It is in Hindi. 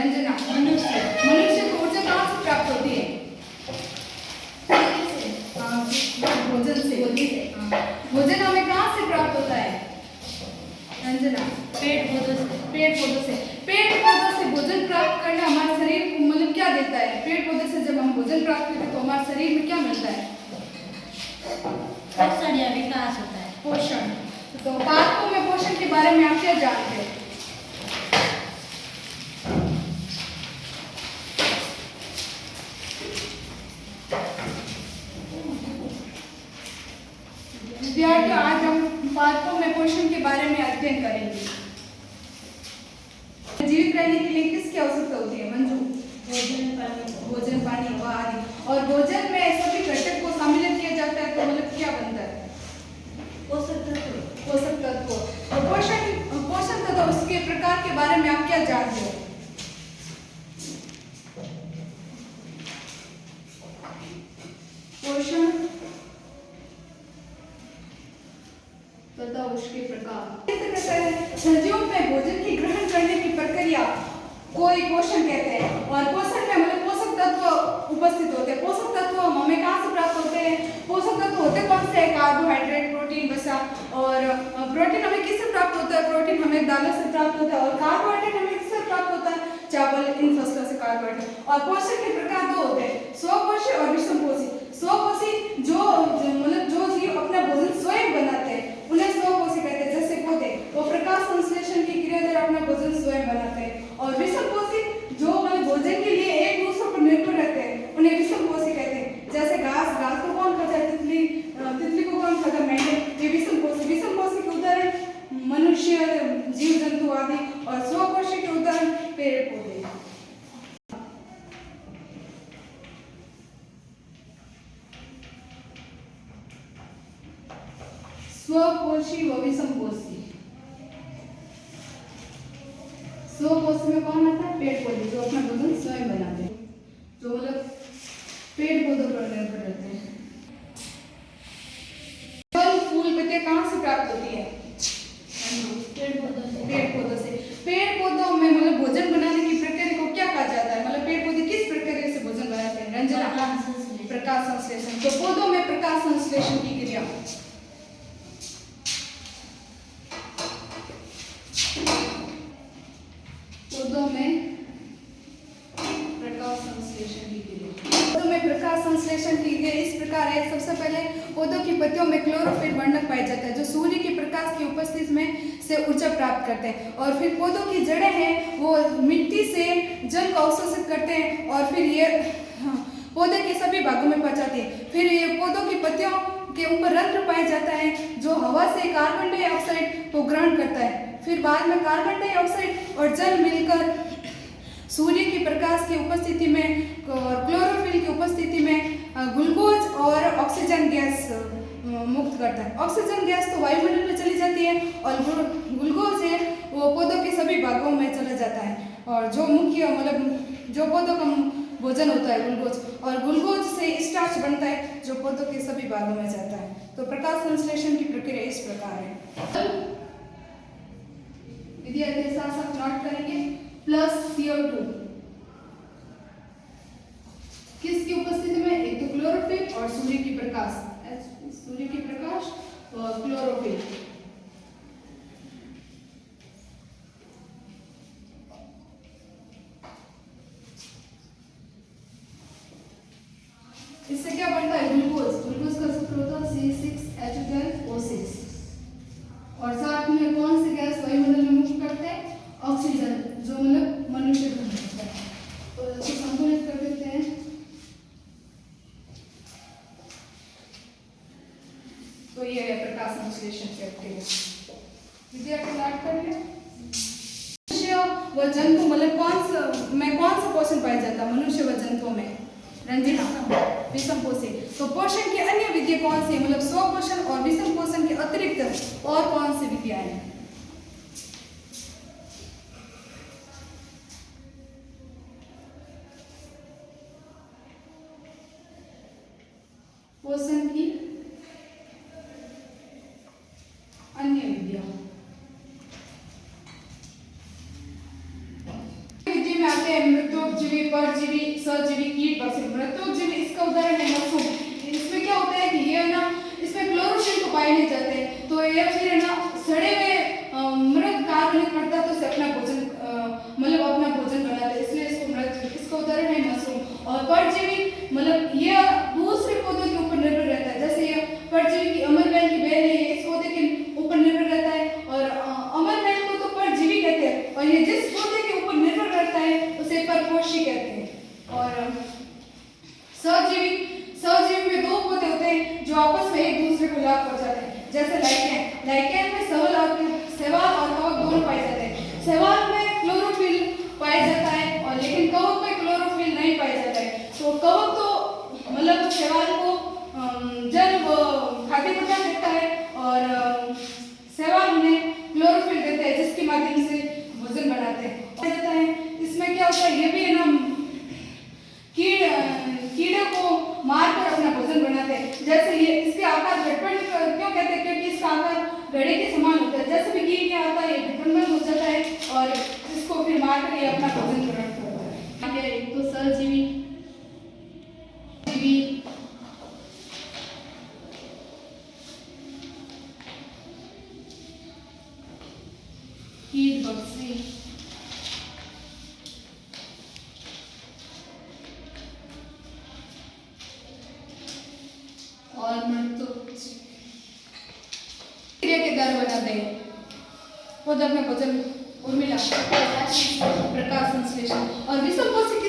रंजना, मनुष्य। मनुष्य को ऊर्जा कहाँ से प्राप्त होती है? भोजन से। भोजन हमें कहाँ से प्राप्त होता है? रंजना, पेड़ पौधों से। पेड़ पौधों से। पेड़ पौधों से भोजन प्राप्त करना हमारे शरीर को मतलब क्या देता है? पेड़ पौधे से जब हम भोजन प्राप्त करते हैं तो हमारे शरीर में क्या मिलता है? पोषण या विकास होता है। पोषण। तो पादपों में पोषण के बारे में आप क्या जानते हैं? विद्यार्थियों, आज हम पादपों में पोषण के बारे में अध्ययन करेंगे। जीवित रहने के लिए किसकी आवश्यकता होती है? मंजू? भोजन, पानी, हवा आदि। और भोजन में सभी घटक को सम्मिलित किया जाता है तो मतलब क्या बनता है? पोषक तत्व। पोषक तत्व। तो पोषण तत्व उसके प्रकार के बारे में आप क्या जानते हो? पोषण तथा उसके प्रकार। सजीवों में भोजन की ग्रहण करने की प्रक्रिया कोई पोषण कहते हैं। और पोषण में मतलब पोषक तत्व उपस्थित होते हैं। पोषक तत्व हमें कहाँ से प्राप्त होते हैं? पोषक तत्व होते कौन से? कार्बोहाइड्रेट, प्रोटीन, वसा। और प्रोटीन हमें किससे प्राप्त होता है? प्रोटीन हमें दालों से प्राप्त होता है। और कार्बोहाइड्रेट हमें किससे प्राप्त होता है? चावल, इन फसलों से कार्बोहाइड्रेट। और पोषण के प्रकार दो होते हैं, स्वपोषी और विषमपोषी। स्वपोषी जो मतलब जो जीव अपना भोजन स्वयं बनाते हैं उन्हें स्वपोषी कहते हैं। जैसे पौधे, वो प्रकाश संश्लेषण की क्रिया द्वारा अपना भोजन स्वयं बनाते हैं। और विषमपोषी जो मतलब भोजन के लिए एक दूसरे पर निर्भर रहते हैं उन्हें विषमपोषी कहते हैं। जैसे घास, घास को कौन खाता है? तितली, तितली को कौन खाता है? मेंढक। ये विषमपोषी। विषमपोषी के उदाहरण मनुष्य, जीव जंतु आदि। और स्वपोषी के उदाहरण पेड़ पौधे। स्वपोषी व विषमपोषी। स्वपोषी में कौन आता है? पेड़ पौधे, जो अपना भोजन स्वयं बनाते हैं, जो मतलब पेड़ पौधों पर निर्भर रहते हैं। फल, फूल, पत्तियां कहाँ से प्राप्त होती है? पेड़ पौधों से। पेड़ पौधों से। पेड़ पौधों में मतलब भोजन बनाने की प्रक्रिया को क्या कहा जाता है? मतलब पेड़ पौधे किस प्रक्रिया से भोजन बनाते हैं? रंजना, प्रकाश संश्लेषण। तो पौधों में प्रकाश संश्लेषण की क्रिया पौधों में प्रकाश संश्लेषण की क्रिया। पौधों में प्रकाश संश्लेषण की क्रिया इस प्रकार है। सबसे पहले पौधों की पत्तियों में क्लोरोफिल वर्णक पाया जाता है जो सूर्य के प्रकाश की उपस्थिति में से ऊर्जा प्राप्त करते हैं। और फिर पौधों की जड़ें हैं वो मिट्टी से जल को अवशोषित करते हैं और फिर ये पौधे के सभी भागों में पहुंचाते हैं। फिर ये पौधों की पत्तियों के ऊपर रंध्र पाया जाता है जो हवा से कार्बन डाइऑक्साइड को ग्रहण करता है। फिर बाद में कार्बन डाइऑक्साइड और जल मिलकर सूर्य की प्रकाश की उपस्थिति में और क्लोरोफिल की उपस्थिति में ग्लूकोज और ऑक्सीजन गैस मुक्त करता है। ऑक्सीजन गैस तो वायुमंडल में चली जाती है और ग्लूकोज है वो पौधों के सभी भागों में चला जाता है। और जो मुख्य मतलब जो पौधों का भोजन होता है ग्लूकोज, और ग्लूकोज से स्टार्च बनता है जो पौधों के सभी भागों में जाता है। तो प्रकाश संश्लेषण की प्रक्रिया इस प्रकार है। विद्यार्थी साथ साथ नोट करेंगे। प्लस CO2 किसकी उपस्थिति में? एक तो क्लोरोफिल और सूर्य की प्रकाश, सूर्य की प्रकाश और क्लोरोफिल। इससे क्या बनता है? ग्लूकोज। ग्लूकोज का सूत्र होता है C6H12O6। और साथ में कौन सी गैस वायुमंडल में मुक्त करते हैं? ऑक्सीजन, जो मतलब मनुष्य को मिलता है। तो इसको संतुलित कर देते हैं। तो ये है प्रकाश संश्लेषण प्रक्रिया। विद्यार्थी याद कर ले। मनुष्य व जंतु मतलब कौन सा पोषण पाया जाता है मनुष्य व जंतुओं में? रंजना, विषमपोषी। तो पोषण की अन्य विधियां कौन सी? मतलब स्वपोषण और विषम पोषण के अतिरिक्त और कौन सी विधियां हैं? पोषण की अन्य विधियां विधि में आते हैं परजीवी, सहजीवी, कीट, पक्षी, मृतोजीवी, इसका उदाहरण है मशरूम। इसमें क्या होता है कि ये है ना, इसमें क्लोरोफिल तो पाए नहीं जाते, तो ये फिर है ना सड़े हुए मृत कार्बनिक पदार्थों से अपना भोजन मतलब अपना भोजन बनाते हैं, इसलिए इसको मृत, इसका उदाहरण है मशरूम। और परजीवी मतलब ये दूसरे पौधों के ऊपर निर्भर रहता है, जैसे ये परजीवी की अमरवेल की बेल है, इस पौधे के ऊपर निर्भर रहता है, और अमरवेल को तो परजीवी कहते हैं, और ये जिस पौधे के ऊपर निर्भर रहता है उसे परपोषी कहते हैं। और सहजीवी, सहजीवी में दो पौधे होते हैं जो आपस में एक दूसरे को लाभ पहुंचाते हैं, जैसे लाइकेन। लाइकेन में शैवाल और कवक दोनों पाए जाते हैं। शैवाल में क्लोरोफिल पाया जाता है और लेकिन कवक में क्लोरोफिल नहीं पाया जाता है। तो कवक तो मतलब शैवाल को जब खाद्य पदार्थ देता है और शैवाल उन्हें क्लोरोफिल देते हैं, जिसके माध्यम से भोजन बनाते हैं। इसमें क्या होता है, ये भी है ना कीड़े को मारकर अपना भोजन बनाते हैं। जैसे ये इसके आकार झटपट क्यों कहते हैं, क्योंकि इसका आकार घड़े के समान होता है। जैसे भी कीट क्या आता है, ये झटपट हो जाता है और इसको फिर मारकर ये अपना भोजन ग्रहण करता है। एक तो सहजीवी, कीट, पक्षी और मृतोजीवी क्रिया के द्वारा बनाते हैं पौधे अपना भोजन। उर्मिला प्रकाश संश्लेषण और विषम कोशिका